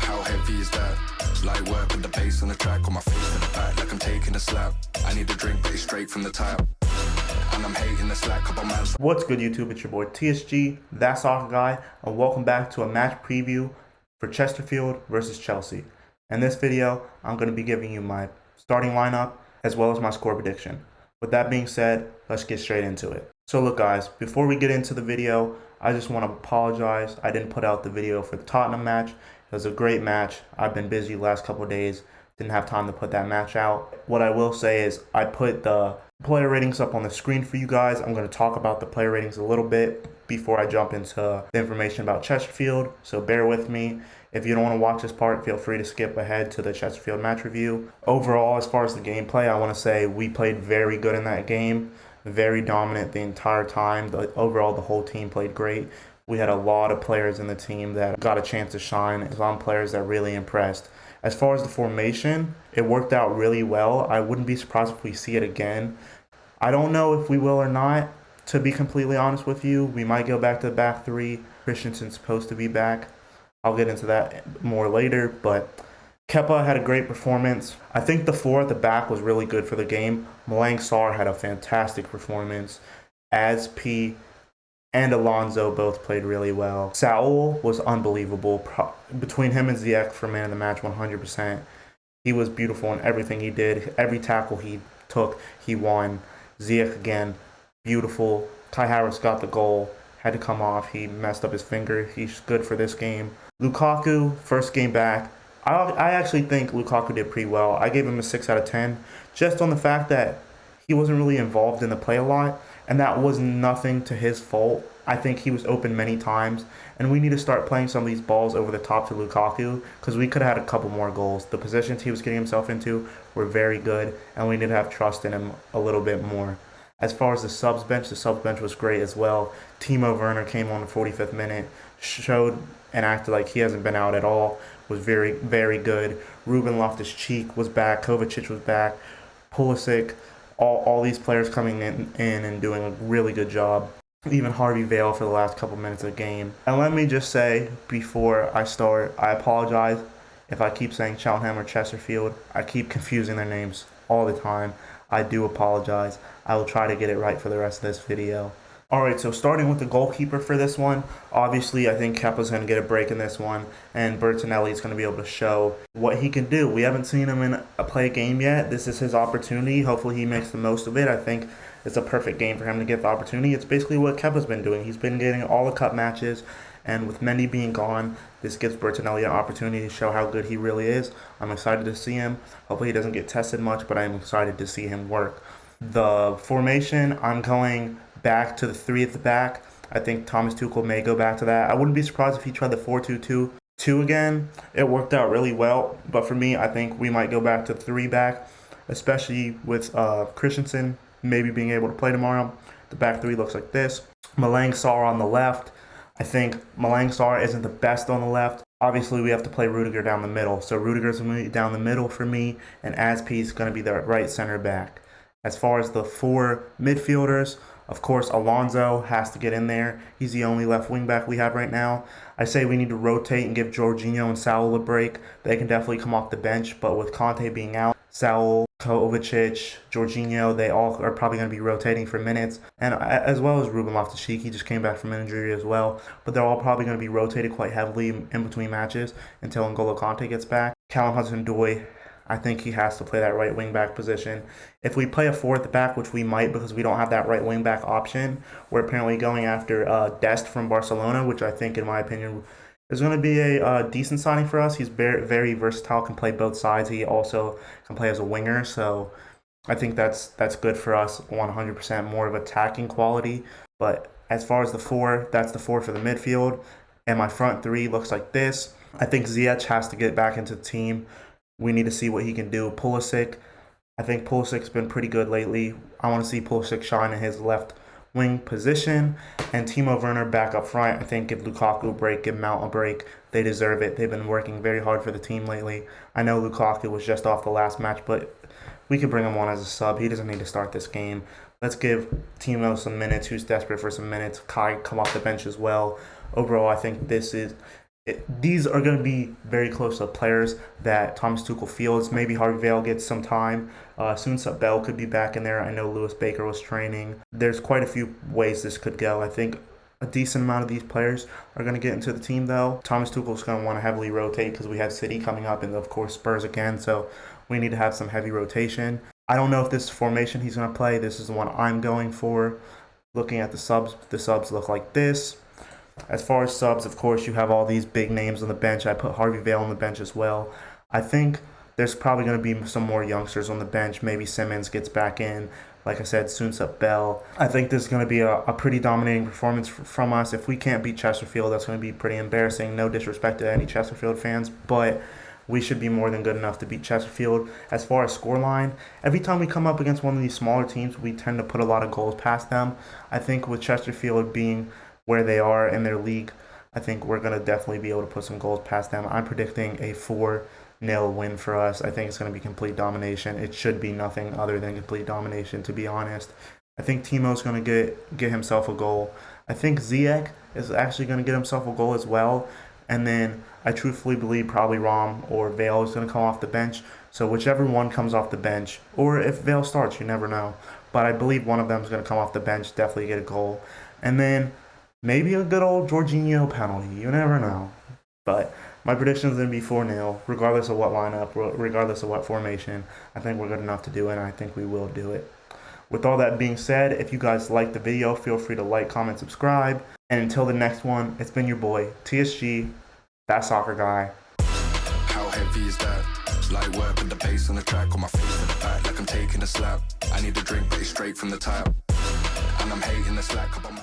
How heavy is that? Light work with the bass on the track, on my face to the back like I'm taking a slap. I need a drink, but it's straight from the tap. And I'm hating the slack, couple miles. What's good, YouTube? It's your boy TSG, that soccer guy, and welcome back to a match preview for Chesterfield versus Chelsea. In this video, I'm going to be giving you my starting lineup as well as my score prediction. With that being said, let's get straight into it. So look guys, before we get into the video, I just want to apologize. I didn't put out the video for the Tottenham match. It was a great match. I've been busy the last couple of days. Didn't have time to put that match out. What I will say is I put the player ratings up on the screen for you guys. I'm going to talk about the player ratings a little bit before I jump into the information about Chesterfield. So bear with me. If you don't want to watch this part, feel free to skip ahead to the Chesterfield match review. Overall, as far as the gameplay, I want to say we played very good in that game. Very dominant the entire time. Overall, the whole team played great. We had a lot of players in the team that got a chance to shine. Some players that really impressed. As far as the formation, it worked out really well. I wouldn't be surprised if we see it again. I don't know if we will or not, to be completely honest with you. We might go back to the back three. Christensen's supposed to be back. I'll get into that more later, but Kepa had a great performance. I think the four at the back was really good for the game. Malang Sarr had a fantastic performance. P and Alonso both played really well. Saul was unbelievable. Between him and Ziyech for man of the match, 100%. He was beautiful in everything he did. Every tackle he took, he won. Ziyech again, beautiful. Kai Havertz got the goal. Had to come off. He messed up his finger. He's good for this game. Lukaku, first game back. I actually think Lukaku did pretty well. I gave him a 6 out of 10 just on the fact that he wasn't really involved in the play a lot, and that was nothing to his fault. I think he was open many times, and we need to start playing some of these balls over the top to Lukaku because we could have had a couple more goals. The positions he was getting himself into were very good, and we need to have trust in him a little bit more. As far as the subs bench was great as well. Timo Werner came on the 45th minute, showed and acted like he hasn't been out at all, was very, very good. Ruben Loftus-Cheek was back, Kovacic was back, Pulisic, all these players coming in and doing a really good job. Even Harvey Vale for the last couple minutes of the game. And let me just say, before I start, I apologize if I keep saying Cheltenham or Chesterfield. I keep confusing their names all the time. I do apologize. I will try to get it right for the rest of this video. Alright, so starting with the goalkeeper for this one, obviously I think Kepa's going to get a break in this one, and Bertinelli is going to be able to show what he can do. We haven't seen him play a game yet. This is his opportunity. Hopefully he makes the most of it. I think it's a perfect game for him to get the opportunity. It's basically what Kepa's been doing. He's been getting all the cup matches, and with Mendy being gone, this gives Bertinelli an opportunity to show how good he really is. I'm excited to see him. Hopefully he doesn't get tested much, but I'm excited to see him work. The formation, I'm going back to the 3 at the back. I think Thomas Tuchel may go back to that. I wouldn't be surprised if he tried the 4-2-2 again. It worked out really well, but for me, I think we might go back to 3 back, especially with Christensen maybe being able to play tomorrow. The back 3 looks like this. Malang Sarr on the left. I think Malang Sarr isn't the best on the left. Obviously, we have to play Rudiger down the middle. So Rudiger's going to be down the middle for me, and Aspi is going to be the right center back. As far as the 4 midfielders, of course, Alonso has to get in there. He's the only left wing back we have right now. I say we need to rotate and give Jorginho and Saul a break. They can definitely come off the bench, but with Conte being out, Saul, Kovacic, Jorginho, they all are probably going to be rotating for minutes. And as well as Ruben Loftus-Cheek, he just came back from an injury as well. But they're all probably going to be rotated quite heavily in between matches until N'Golo Kante gets back. Callum Hudson-Odoi, I think he has to play that right wing back position. If we play a 4 at the back, which we might because we don't have that right wing back option, we're apparently going after Dest from Barcelona, which I think, in my opinion, is going to be a decent signing for us. He's very, very versatile, can play both sides. He also can play as a winger, so I think that's good for us. 100% more of attacking quality. But as far as the 4, that's the 4 for the midfield. And my front 3 looks like this. I think Ziyech has to get back into the team. We need to see what he can do. Pulisic, I think Pulisic's been pretty good lately. I want to see Pulisic shine in his left wing position. And Timo Werner back up front. I think give Lukaku a break, give Mount a break. They deserve it. They've been working very hard for the team lately. I know Lukaku was just off the last match, but we could bring him on as a sub. He doesn't need to start this game. Let's give Timo some minutes, who's desperate for some minutes. Kai come off the bench as well. Overall, I think this is these are going to be very close to players that Thomas Tuchel fields. Maybe Harvey Vale gets some time. Soon Bell could be back in there. I know Lewis Baker was training. There's quite a few ways this could go. I think a decent amount of these players are going to get into the team, though. Thomas Tuchel's going to want to heavily rotate because we have City coming up and, of course, Spurs again. So we need to have some heavy rotation. I don't know if this formation he's going to play. This is the one I'm going for. Looking at the subs look like this. As far as subs, of course, you have all these big names on the bench. I put Harvey Vale on the bench as well. I think there's probably going to be some more youngsters on the bench. Maybe Simmons gets back in. Like I said, Bell. I think this is going to be a pretty dominating performance from us. If we can't beat Chesterfield, that's going to be pretty embarrassing. No disrespect to any Chesterfield fans, but we should be more than good enough to beat Chesterfield. As far as scoreline, every time we come up against one of these smaller teams, we tend to put a lot of goals past them. I think with Chesterfield being where they are in their league, I think we're going to definitely be able to put some goals past them. I'm predicting a 4-0 win for us. I think it's going to be complete domination. It should be nothing other than complete domination, to be honest. I think Timo's going to get himself a goal. I think Ziyech is actually going to get himself a goal as well. And then I truthfully believe probably Rom or Vale is going to come off the bench. So whichever one comes off the bench, or if Vale starts, you never know. But I believe one of them is going to come off the bench, definitely get a goal. And then maybe a good old Jorginho penalty. You never know. But my prediction is going to be 4-0, regardless of what lineup, regardless of what formation. I think we're good enough to do it, and I think we will do it. With all that being said, if you guys liked the video, feel free to like, comment, subscribe. And until the next one, it's been your boy, TSG, that soccer guy. How heavy is that? Light work with the bass on the track, on my face to the back like I'm taking a slap. I need a drink, but it's straight from the tap. And I'm hating the slack up on my